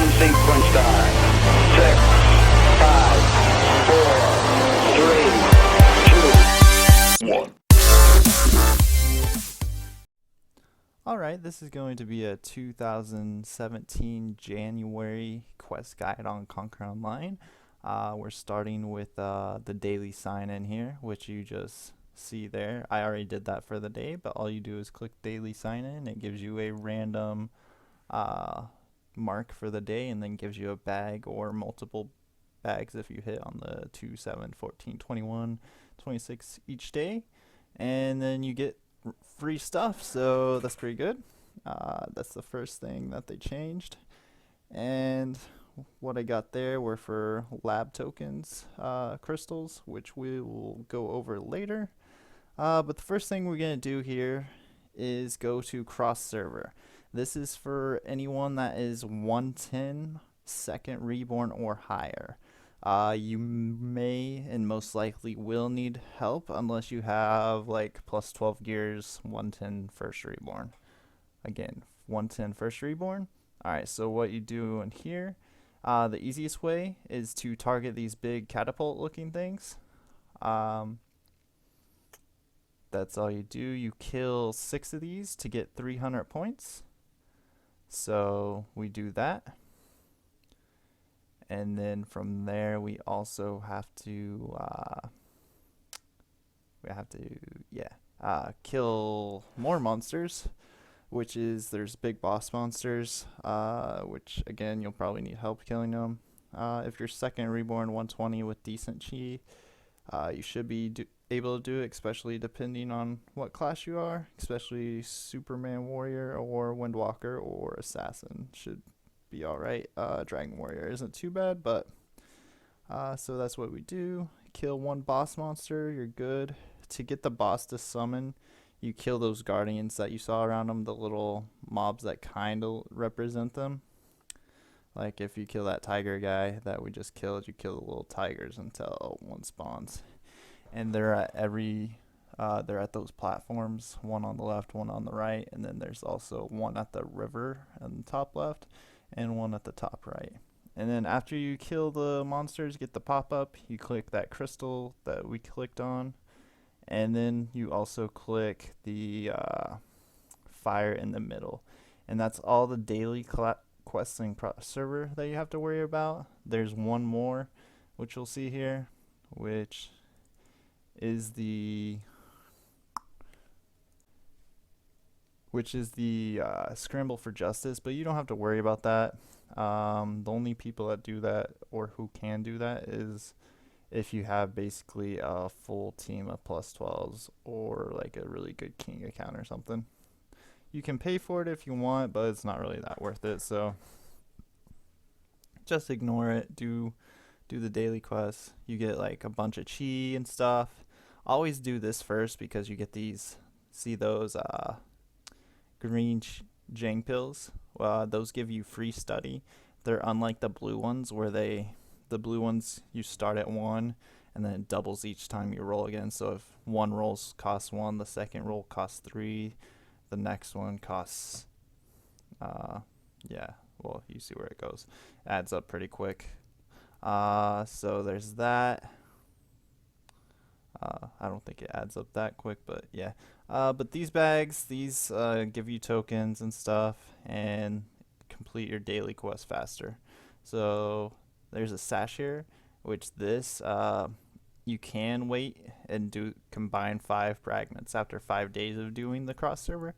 Ignition sequence start. 6, 5, 4, 3, 2, 1. Alright, this is going to be a 2017 January quest guide on Conquer Online. We're starting with the daily sign-in here, which you just see there. I already did that for the day, but all you do is click daily sign-in. It gives you a random mark for the day, and then gives you a bag or multiple bags if you hit on the 2, 7, 14, 21, 26 each day. And then you get free stuff, so that's pretty good. That's the first thing that they changed. And what I got there were for lab tokens, crystals, which we will go over later. But the first thing we're going to do here is go to cross server. This is for anyone that is 110 second reborn or higher. You may and most likely will need help unless you have like plus 12 gears, 110 first reborn. Again, 110 first reborn. Alright, so what you do in here, the easiest way is to target these big catapult looking things. That's all you do. You kill 6 of these to get 300 points. So we do that. And then from there, we also have to, kill more monsters, which is, there's big boss monsters, which again, you'll probably need help killing them. If you're second reborn 120 with decent chi, you should be able to do it, especially depending on what class you are, especially Superman Warrior or Windwalker or Assassin should be alright. Dragon Warrior isn't too bad, but so that's what we do. Kill one boss monster, you're good. To get the boss to summon, you kill those guardians that you saw around them, the little mobs that kind of represent them. Like if you kill that tiger guy that we just killed, you kill the little tigers until one spawns. And they're at they're at those platforms, one on the left, one on the right, and then there's also one at the river on the top left and one at the top right. And then after you kill the monsters, get the pop-up, you click that crystal that we clicked on, and then you also click the fire in the middle. And that's all the daily questing server that you have to worry about. There's one more, which you'll see here, which is the Scramble for Justice, but you don't have to worry about that. The only people that do that or who can do that is if you have basically a full team of plus 12s or like a really good king account or something. You can pay for it if you want, but it's not really that worth it, so just ignore it. Do the daily quests. You get like a bunch of chi and stuff. Always do this first because you get these, see those green Jang pills. Those give you free study. They're unlike the blue ones where the blue ones you start at 1 and then it doubles each time you roll again. So if one rolls costs 1, the second roll costs 3, the next one costs you see where it goes. Adds up pretty quick. So there's that. I don't think it adds up that quick, but yeah. But these bags, give you tokens and stuff and complete your daily quest faster. So there's a sash here, which you can wait and combine 5 fragments after 5 days of doing the cross server.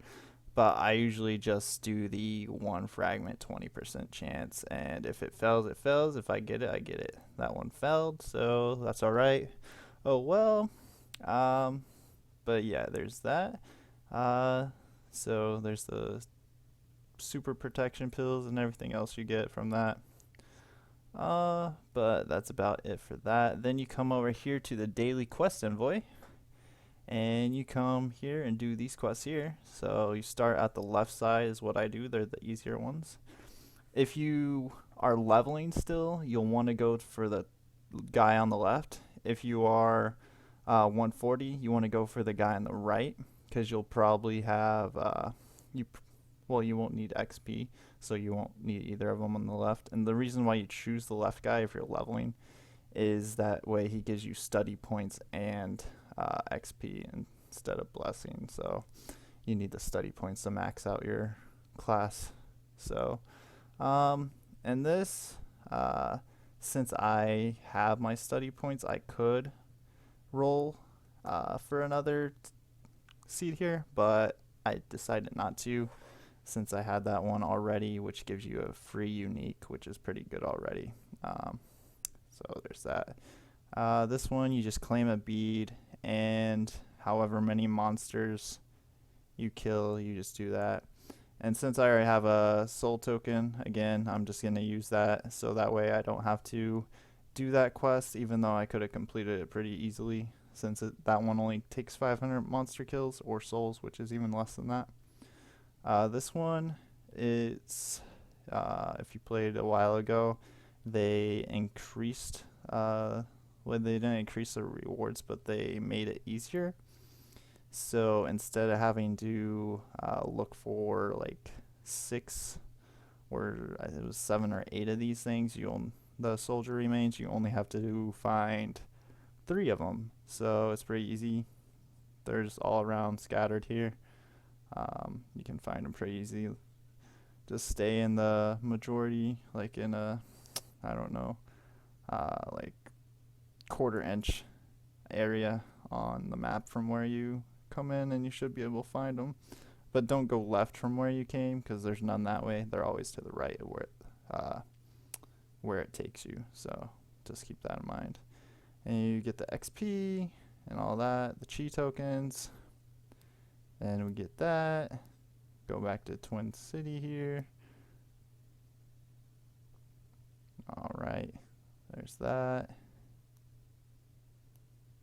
But I usually just do the 1 fragment 20% chance, and if it fails, it fails. If I get it, I get it. That one failed, so that's alright. Oh well. But yeah, there's that. So there's the super protection pills and everything else you get from that. But that's about it for that. Then you come over here to the daily quest envoy, and you come here and do these quests here. So you start at the left side is what I do. They're the easier ones. If you are leveling still, you'll want to go for the guy on the left. If you are 140, you want to go for the guy on the right, because you'll probably have you won't need XP, so you won't need either of them on the left. And the reason why you choose the left guy if you're leveling is that way he gives you study points and XP instead of blessing. So you need the study points to max out your class. So, and this, since I have my study points, I could roll for another seed here, but I decided not to since I had that one already, which gives you a free unique, which is pretty good already. So there's that. This one, you just claim a bead, and however many monsters you kill, you just do that. And since I already have a soul token, again, I'm just going to use that, so that way I don't have to do that quest, even though I could have completed it pretty easily, since that one only takes 500 monster kills or souls, which is even less than that. This one, it's if you played a while ago, they increased well, they didn't increase the rewards, but they made it easier. So instead of having to look for like 6 or it was 7 or 8 of these things, the soldier remains, you only have to find 3 of them. So it's pretty easy. They're just all around scattered here. You can find them pretty easy. Just stay in the majority, like in a, I don't know, like quarter-inch area on the map from where you come in, and you should be able to find them. But don't go left from where you came, because there's none that way. They're always to the right of where it takes you. So just keep that in mind. And you get the XP and all that, the chi tokens. And we get that. Go back to Twin City here. Alright, there's that.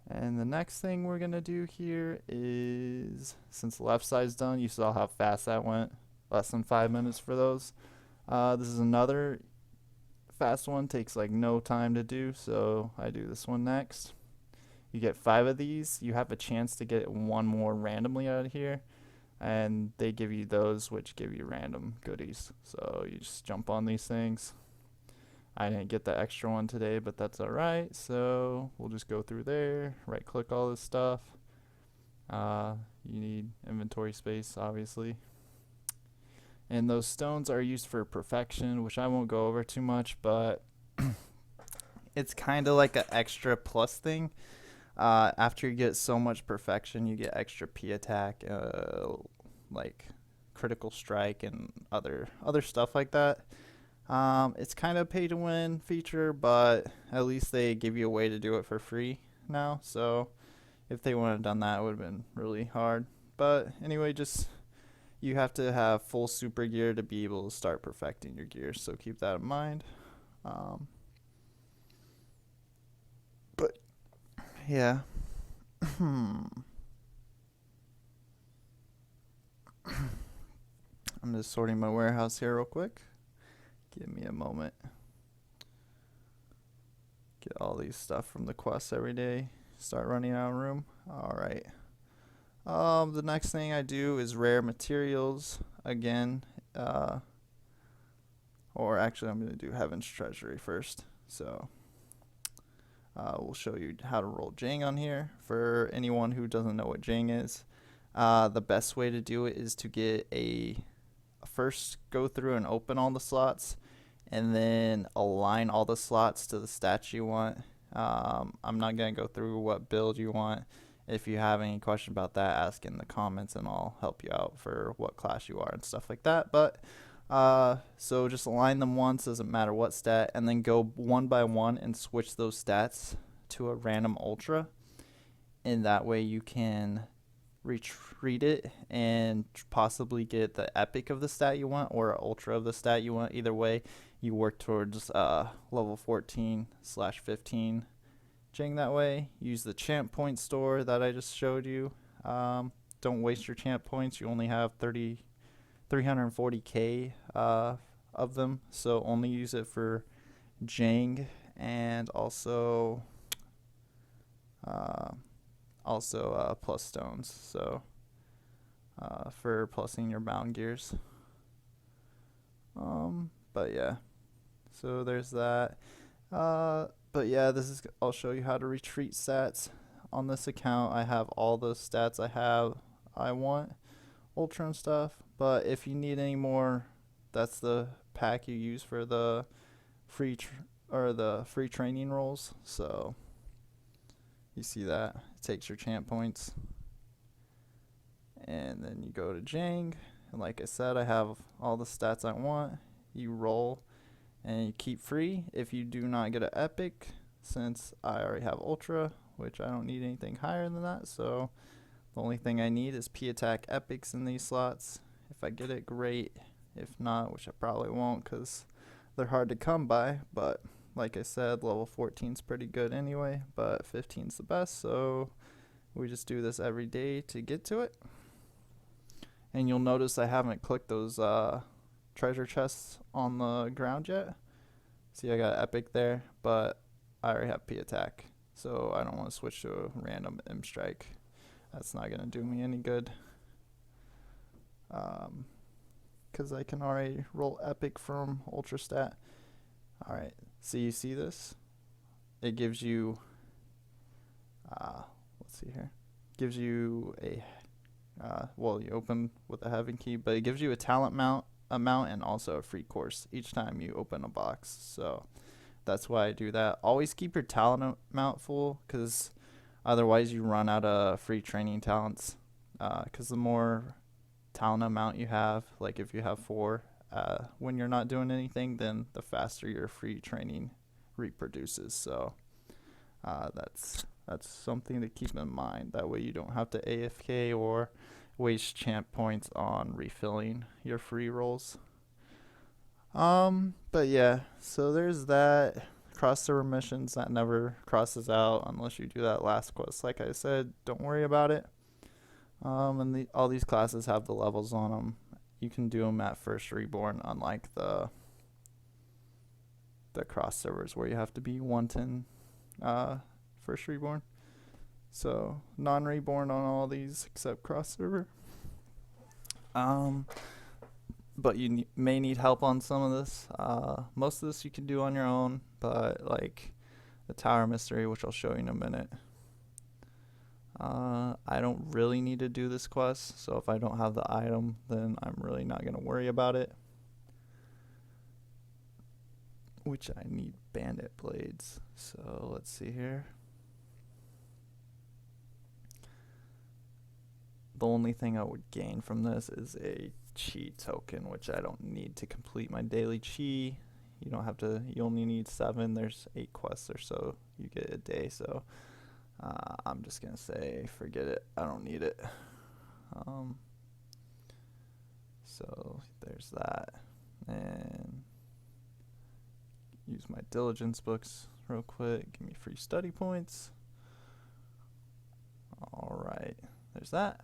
And the next thing we're going to do here is, since the left side's done, you saw how fast that went. Less than 5 minutes for those. This is another fast one, takes like no time to do, so I do this one next. You get 5 of these. You have a chance to get one more randomly out of here, and they give you those, which give you random goodies. So you just jump on these things. I didn't get the extra one today, but that's alright. So we'll just go through there, right click all this stuff. You need inventory space, obviously. And those stones are used for perfection, which I won't go over too much, but it's kind of like an extra plus thing. After you get so much perfection, you get extra P attack, like critical strike and other stuff like that. It's kind of pay to win feature, but at least they give you a way to do it for free now. So if they wouldn't have done that, it would have been really hard. But anyway, just you have to have full super gear to be able to start perfecting your gear. So keep that in mind. But yeah. I'm just sorting my warehouse here real quick. Give me a moment. Get all these stuff from the quests every day. Start running out of room. Alright. The next thing I do is rare materials again. Or actually I'm going to do Heaven's Treasury first. So we'll show you how to roll Jang on here. For anyone who doesn't know what Jang is, the best way to do it is to get first go through and open all the slots, and then align all the slots to the stats you want. I'm not going to go through what build you want. If you have any question about that, ask in the comments and I'll help you out for what class you are and stuff like that. But so just align them once, doesn't matter what stat, and then go one by one and switch those stats to a random ultra. And that way you can retreat it and possibly get the epic of the stat you want or ultra of the stat you want. Either way, you work towards level 14/15 Jang that way. Use the champ point store that I just showed you. Don't waste your champ points. You only have 340k of them, so only use it for Jang and also plus stones, so for plussing your bound gears. But yeah, so there's that. But yeah, I'll show you how to retreat stats. On this account, I have all the stats I want, ultra and stuff. But if you need any more, that's the pack you use for the free training rolls. So you see that it takes your champ points, and then you go to Jang. And like I said, I have all the stats I want. You roll and you keep free if you do not get an epic, since I already have ultra, which I don't need anything higher than that. So the only thing I need is P attack epics in these slots. If I get it, great. If not, which I probably won't because they're hard to come by. But like I said, level 14 is pretty good anyway, but 15 is the best. So we just do this every day to get to it. And you'll notice I haven't clicked those treasure chests on the ground yet. See, I got epic there, but I already have P attack, so I don't want to switch to a random M strike. That's not gonna do me any good. Cause I can already roll epic from ultra stat. All right, so you see this? It gives you, let's see here. Gives you a, well, you open with a heaven key, but it gives you a talent amount and also a free course each time you open a box. So that's why I do that. Always keep your talent amount full, because otherwise you run out of free training talents. Because the more talent amount you have, like if you have 4 when you're not doing anything, then the faster your free training reproduces. So that's something to keep in mind. That way you don't have to AFK or waste champ points on refilling your free rolls. But yeah, so there's that. Cross server missions, that never crosses out unless you do that last quest. Like I said, don't worry about it. And all these classes have the levels on them. You can do them at first reborn, unlike the cross servers where you have to be 110 first reborn. So non-reborn on all these except cross server. But you may need help on some of this. Most of this you can do on your own, but like the Tower Mystery, which I'll show you in a minute. I don't really need to do this quest, so if I don't have the item, then I'm really not going to worry about it. Which I need bandit blades. So let's see here. The only thing I would gain from this is a chi token, which I don't need to complete my daily chi. You don't have to, you only need 7. There's 8 quests or so you get a day, so I'm just gonna say forget it. I don't need it. So there's that. And use my diligence books real quick. Give me free study points. All right, there's that.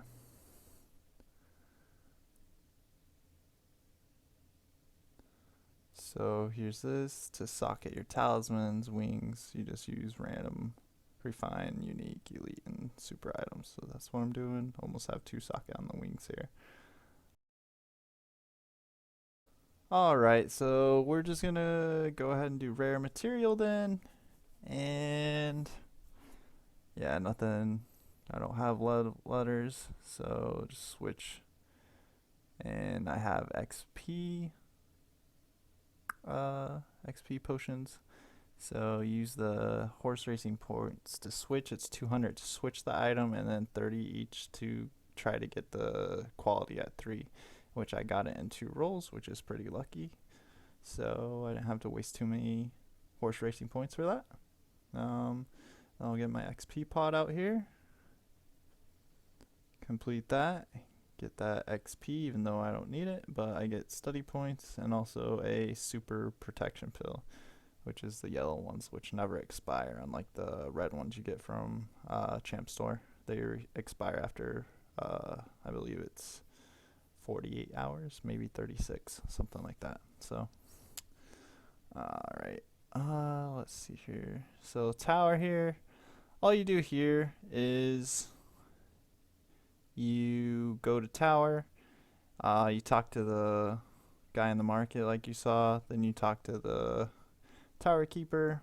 So here's this. To socket your talismans, wings, you just use random, refine, unique, elite, and super items. So that's what I'm doing. Almost have 2 socket on the wings here. Alright, so we're just gonna go ahead and do rare material then. And yeah, nothing. I don't have letters, so just switch. And I have XP. XP potions. So use the horse racing points to switch. It's 200 to switch the item, and then 30 each to try to get the quality at 3, which I got it in 2 rolls, which is pretty lucky. So I didn't have to waste too many horse racing points for that. I'll get my XP pod out here. Complete that. Get that XP even though I don't need it, but I get study points and also a super protection pill, which is the yellow ones, which never expire, unlike the red ones you get from Champ Store. They expire after, I believe it's 48 hours, maybe 36, something like that. So, alright, let's see here. So tower here, all you do here is you go to tower, you talk to the guy in the market like you saw. Then you talk to the tower keeper.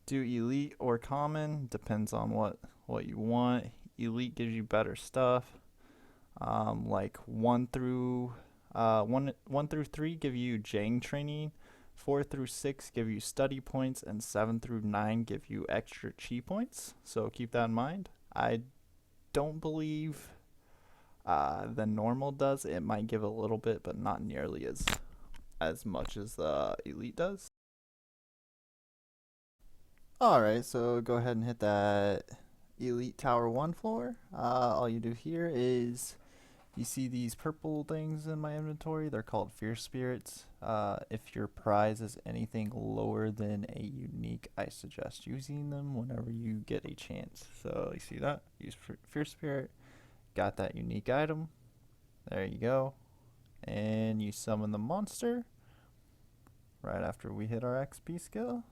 Do elite or common, depends on what you want. Elite gives you better stuff. Like one through three give you Jang training. 4 through 6 give you study points, and 7 through 9 give you extra chi points. So keep that in mind. I don't believe the normal does. It might give a little bit, but not nearly as much as the elite does. Alright, so go ahead and hit that elite tower 1 floor. All you do here is you see these purple things in my inventory. They're called fear spirits. If your prize is anything lower than a unique, I suggest using them whenever you get a chance. So you see that? Use fear spirit. Got that unique item. There you go. And you summon the monster right after we hit our XP skill.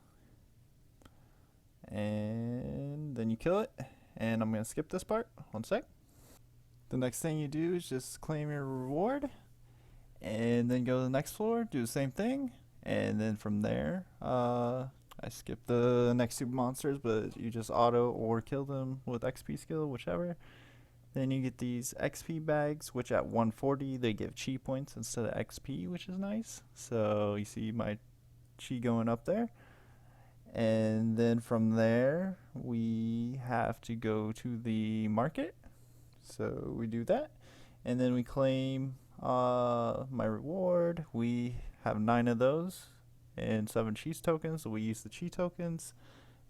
And then you kill it. And I'm going to skip this part. 1 sec. The next thing you do is just claim your reward. And then go to the next floor, do the same thing. And then from there, I skipped the next 2 monsters, but you just auto or kill them with XP skill, whichever. Then you get these XP bags, which at 140 they give chi points instead of XP, which is nice. So you see my chi going up there. And then from there, we have to go to the market. So we do that. And then we claim my reward. We have 9 of those and 7 cheese tokens. So we use the chi tokens.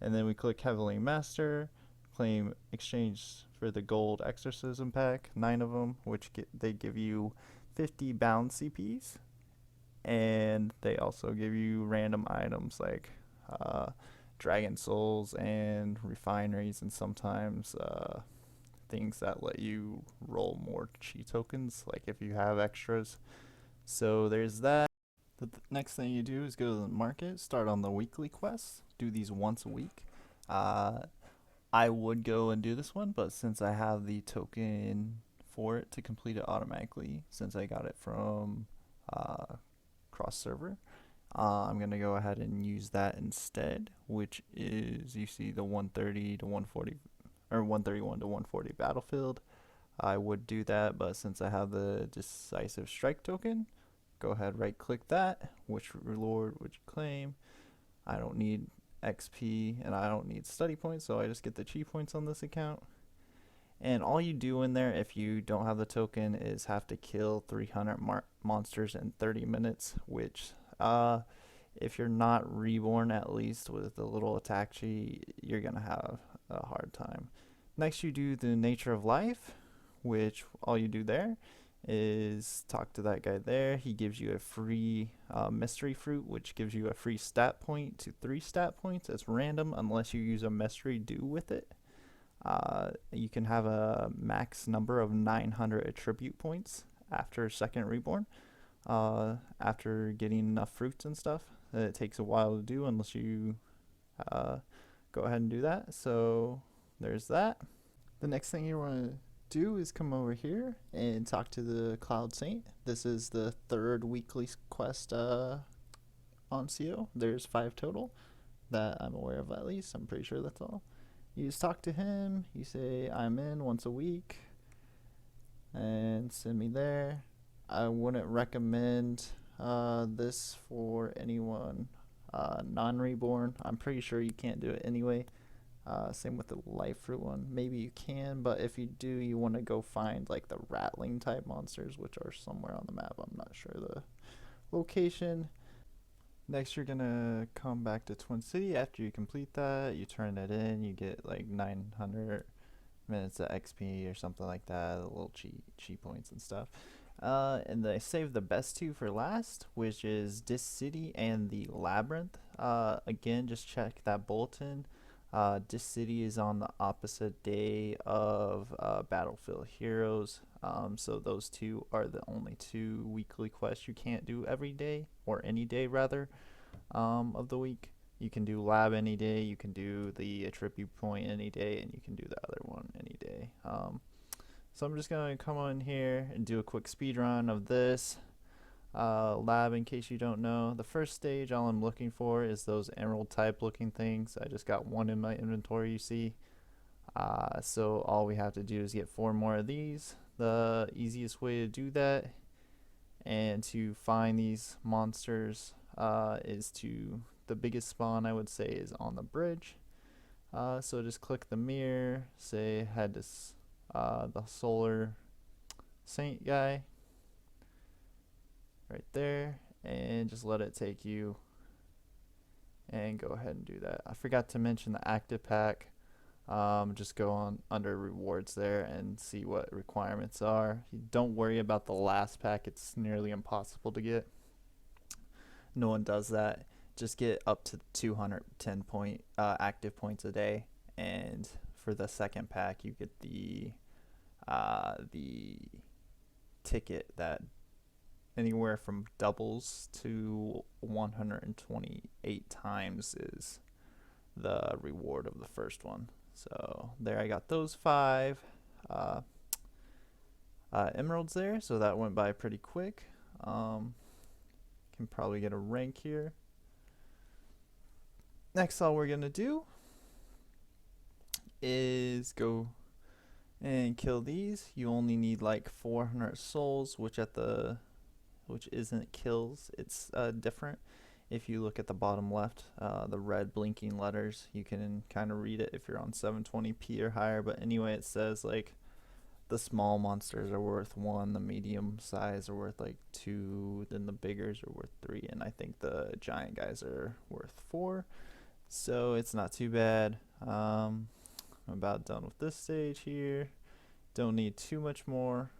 And then we click Heavenly Master, claim exchange for the gold exorcism pack, 9 of them, which they give you 50 bound CPs. And they also give you random items like dragon souls and refineries, and sometimes things that let you roll more chi tokens, like if you have extras. So there's that. The next thing you do is go to the market, start on the weekly quests, do these once a week. I would go and do this one, but since I have the token for it to complete it automatically, since I got it from cross server, I'm gonna go ahead and use that instead, which is, you see the 130 to 140 or 131 to 140 battlefield. I would do that, but since I have the decisive strike token, go ahead, right click that, which reward would you claim. I don't need XP and I don't need study points, so I just get the chi points on this account. And all you do in there, if you don't have the token, is have to kill 300 monsters in 30 minutes, which if you're not reborn, at least with a little attack chi, you're gonna have a hard time. Next, you do the nature of life, which all you do there is talk to that guy there. He gives you a free mystery fruit, which gives you a free stat point to 3 stat points. It's random unless you use a mystery do with it. You can have a max number of 900 attribute points after second reborn. After getting enough fruits and stuff, it takes a while to do unless you go ahead and do that. So there's that. The next thing you want to do is come over here and talk to the Cloud Saint. This is the 3rd weekly quest on CO. There's 5 total that I'm aware of, at least. I'm pretty sure that's all. You just talk to him, you say I'm in once a week, and send me there. I wouldn't recommend this for anyone non-reborn. I'm pretty sure you can't do it anyway. Same with the life fruit one. Maybe you can, but if you do, you want to go find like the rattling type monsters, which are somewhere on the map. I'm not sure the location. Next, you're gonna come back to Twin City. After you complete that, you turn it in, you get like 900 minutes of XP or something like that, a little chi points and stuff. And I saved the best 2 for last, which is Dis City and the Labyrinth. Again, just check that bulletin. Dis City is on the opposite day of Battlefield Heroes. So those 2 are the only 2 weekly quests you can't do every day, or any day rather, of the week. You can do lab any day, you can do the attribute point any day, and you can do the other one any day. So I'm just going to come on here and do a quick speed run of this. Lab, in case you don't know, the first stage, all I'm looking for is those emerald type looking things. I just got one in my inventory, you see. So all we have to do is get 4 more of these. The easiest way to do that and to find these monsters is to, the biggest spawn I would say is on the bridge. So just click the mirror, say head to the solar saint guy right there, and just let it take you, and go ahead and do that. I forgot to mention the active pack. Just go on under rewards there and see what requirements are. Don't worry about the last pack, it's nearly impossible to get. No one does that. Just get up to 210 point active points a day, and for the second pack you get the ticket that anywhere from doubles to 128 times is the reward of the first one. So there, I got those 5 emeralds there, so that went by pretty quick. Can probably get a rank here. Next, all we're gonna do is go and kill these. You only need like 400 souls, which isn't kills. It's different. If you look at the bottom left, the red blinking letters, you can kind of read it if you're on 720p or higher. But anyway, it says like the small monsters are worth 1, the medium size are worth like 2, then the biggers are worth 3, and I think the giant guys are worth 4. So it's not too bad. I'm about done with this stage here. Don't need too much more.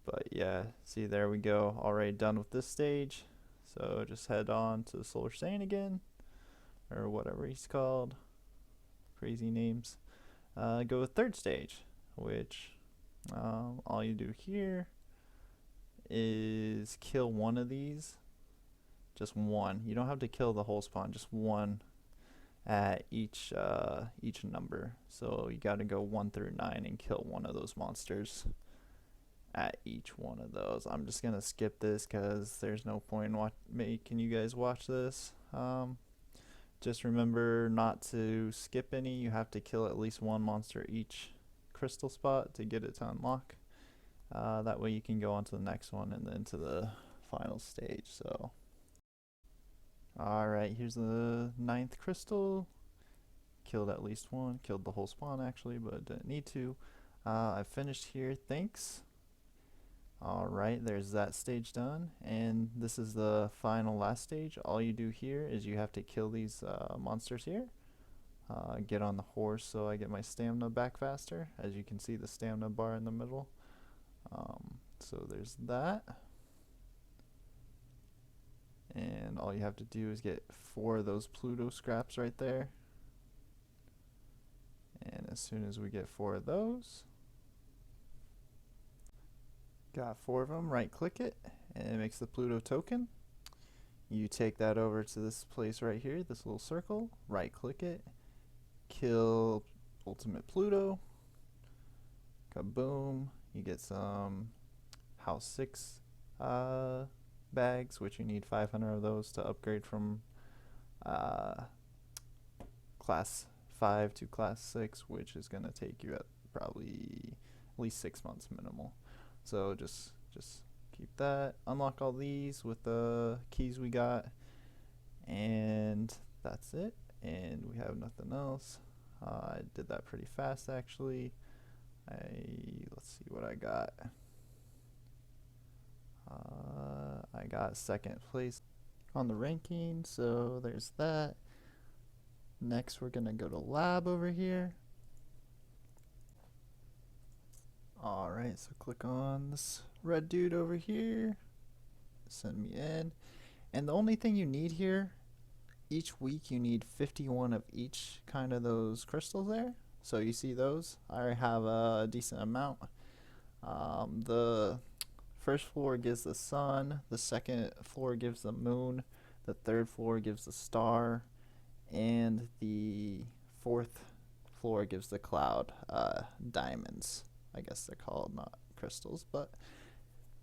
But yeah, see, there we go. Already done with this stage. So just head on to the Solar Saint again, or whatever he's called. Crazy names. Go with third stage, which all you do here is kill one of these. Just one. You don't have to kill the whole spawn, just one at each number. So you got to go 1 through 9 and kill one of those monsters at each one of those. I'm just gonna skip this because there's no point in making you guys watch this. Just remember not to skip any. You have to kill at least 1 monster each crystal spot to get it to unlock. That way you can go on to the next one and then to the final stage. So alright, here's the 9th crystal. Killed at least 1. Killed the whole spawn actually, but didn't need to. I finished here, thanks. Alright, there's that stage done, and this is the final last stage. All you do here is you have to kill these monsters here. Get on the horse so I get my stamina back faster. As you can see, the stamina bar in the middle. So there's that. And all you have to do is get 4 of those Pluto scraps right there. And as soon as we get 4 of those, got 4 of them, right click it, and it makes the Pluto token. You take that over to this place right here, this little circle, right click it, kill Ultimate Pluto, kaboom, you get some House 6 bags, which you need 500 of those to upgrade from class 5 to class 6, which is going to take you at probably at least 6 months minimal. So just keep that, unlock all these with the keys we got, and that's it. And we have nothing else. I did that pretty fast actually. Let's see what I got. I got 2nd place on the ranking, so there's that. Next we're gonna go to lab over here. Alright, so click on this red dude over here, send me in, and the only thing you need here, each week you need 51 of each kind of those crystals there. So you see those? I already have a decent amount. The first floor gives the sun, the second floor gives the moon, the third floor gives the star, and the 4th floor gives the cloud. Diamonds, I guess they're called, not crystals, but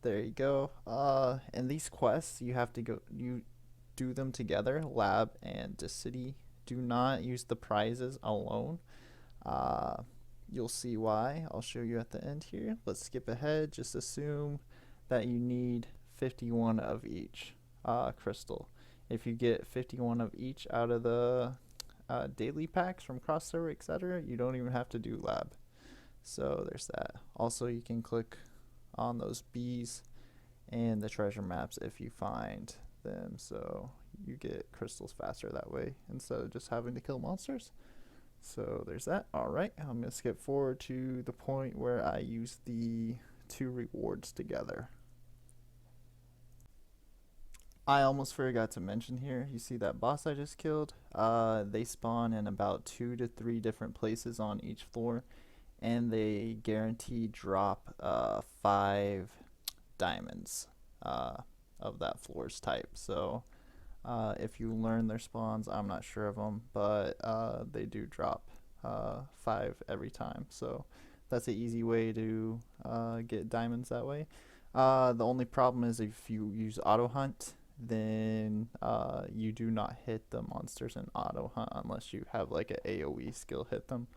There you go. And these quests, you do them together, lab and the city. Do not use the prizes alone. Uh, you'll see why. I'll show you at the end here. Let's skip ahead. Just assume that you need 51 of each crystal. If you get 51 of each out of the daily packs from cross server, etc., you don't even have to do lab. So there's that. Also, you can click on those bees and the treasure maps if you find them, so you get crystals faster that way instead of just having to kill monsters. So there's that. Alright, I'm going to skip forward to the point where I use the two rewards together. I almost forgot to mention here, you see that boss I just killed? They spawn in about 2 to 3 different places on each floor, and they guarantee drop 5 diamonds of that floor's type. So if you learn their spawns, I'm not sure of them, but they do drop 5 every time. So that's an easy way to get diamonds that way. The only problem is if you use auto hunt, then you do not hit the monsters in auto hunt unless you have like an AoE skill hit them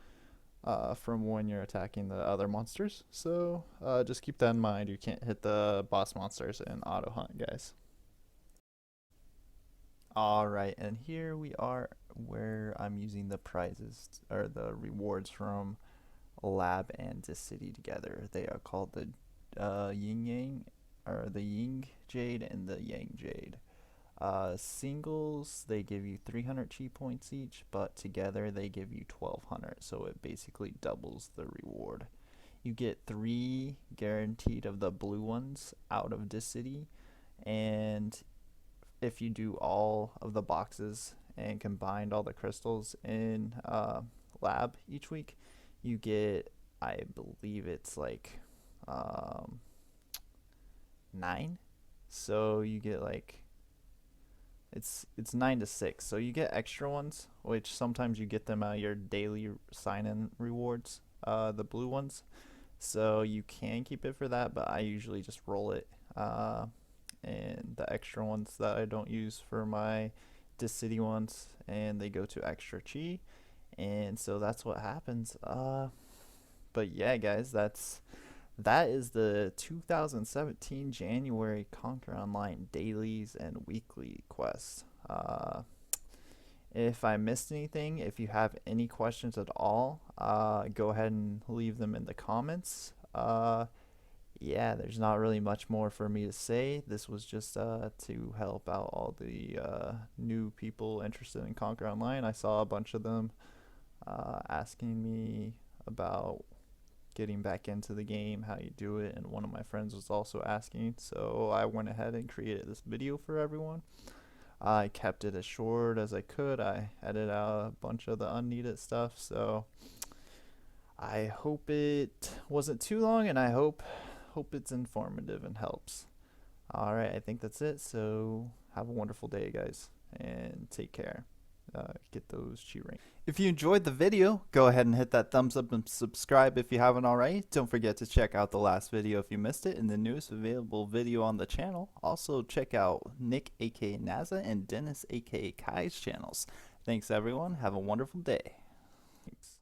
from when you're attacking the other monsters. So just keep that in mind. You can't hit the boss monsters in auto hunt, guys. Alright, and here we are where I'm using the prizes or the rewards from lab and the city together. They are called the yin yang, or the ying jade and the yang jade. Singles, they give you 300 chi points each, but together they give you 1200, so it basically doubles the reward. You get 3 guaranteed of the blue ones out of this city, and if you do all of the boxes and combined all the crystals in lab each week, you get, I believe it's like 9. So you get like it's 9 to 6. So you get extra ones, which sometimes you get them out of your daily sign-in rewards, the blue ones. So you can keep it for that, but I usually just roll it. And the extra ones that I don't use for my Dis City ones, and they go to extra chi, and so that's what happens. But yeah, guys, that is the 2017 January Conquer Online dailies and weekly quests. If I missed anything, if you have any questions at all, go ahead and leave them in the comments. Yeah, there's not really much more for me to say. This was just to help out all the new people interested in Conquer Online. I saw a bunch of them asking me about getting back into the game, how you do it, and one of my friends was also asking, so I went ahead and created this video for everyone. I kept it as short as I could. I edited out a bunch of the unneeded stuff, so I hope it wasn't too long, and I hope it's informative and helps. Alright, I think that's it, so have a wonderful day, guys, and take care. Get those chi rings. If you enjoyed the video, go ahead and hit that thumbs up and subscribe if you haven't already. Don't forget to check out the last video if you missed it and the newest available video on the channel. Also check out Nick aka Naza and Dennis aka Kai's channels. Thanks everyone, have a wonderful day. Thanks.